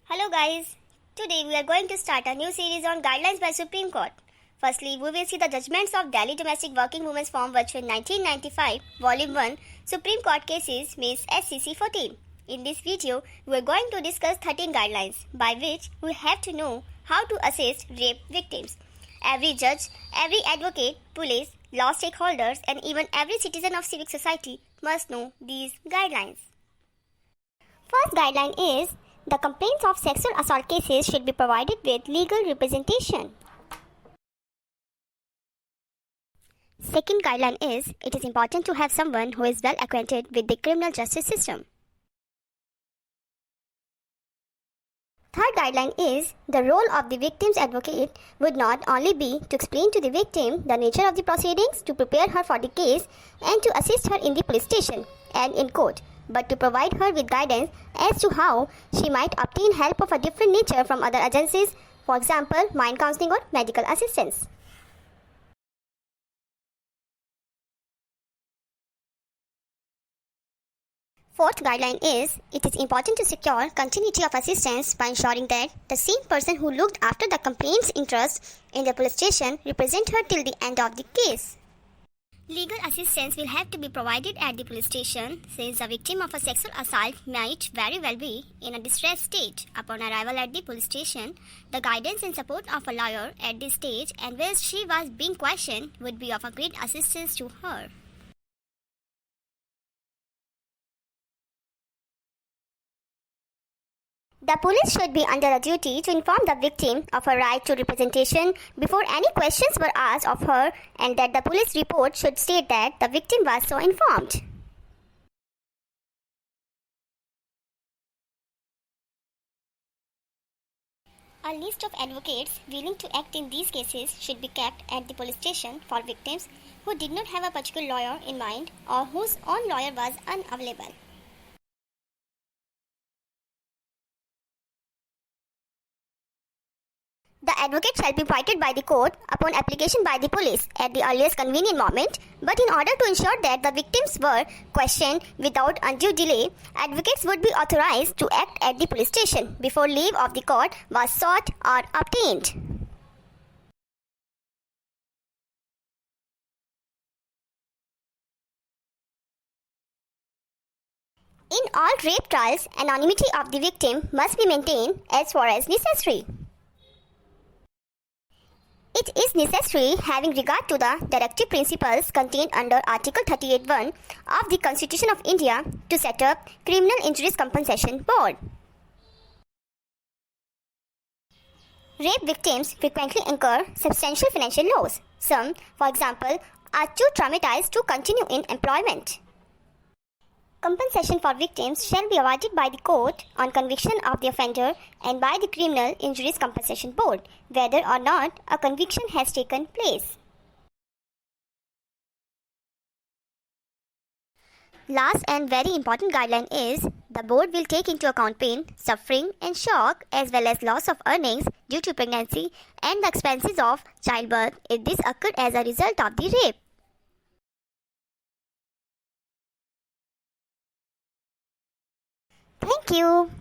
Hello guys, today we are going to start a new series on guidelines by Supreme Court. Firstly, we will see the judgments of Delhi Domestic Working Women's Forum Virtue in 1995, Volume 1, Supreme Court Cases, Miss SCC 14. In this video, we are going to discuss 13 guidelines by which we have to know how to assist rape victims. Every judge, every advocate, police, law stakeholders and even every citizen of civic society must know these guidelines. First guideline is the complaints of sexual assault cases should be provided with legal representation. Second guideline is it is important to have someone who is well acquainted with the criminal justice system. Third guideline is the role of the victim's advocate would not only be to explain to the victim the nature of the proceedings, to prepare her for the case and to assist her in the police station and in court, but to provide her with guidance as to how she might obtain help of a different nature from other agencies, for example, mind counseling or medical assistance. Fourth guideline is it is important to secure continuity of assistance by ensuring that the same person who looked after the complaint's interests in the police station represent her till the end of the case. Legal assistance will have to be provided at the police station since the victim of a sexual assault might very well be in a distressed state. Upon arrival at the police station, the guidance and support of a lawyer at this stage and where she was being questioned would be of a great assistance to her. The police should be under a duty to inform the victim of her right to representation before any questions were asked of her, and that the police report should state that the victim was so informed. A list of advocates willing to act in these cases should be kept at the police station for victims who did not have a particular lawyer in mind or whose own lawyer was unavailable. The advocate shall be appointed by the court upon application by the police at the earliest convenient moment, but in order to ensure that the victims were questioned without undue delay, advocates would be authorized to act at the police station before leave of the court was sought or obtained. In all rape trials, anonymity of the victim must be maintained as far as necessary. It is necessary, having regard to the directive principles contained under Article 38(1) of the Constitution of India, to set up Criminal Injuries Compensation Board. Rape victims frequently incur substantial financial loss. Some, for example, are too traumatized to continue in employment. Compensation for victims shall be awarded by the court on conviction of the offender and by the Criminal Injuries Compensation Board, whether or not a conviction has taken place. Last and very important guideline is the board will take into account pain, suffering and shock as well as loss of earnings due to pregnancy and the expenses of childbirth if this occurred as a result of the rape. Thank you.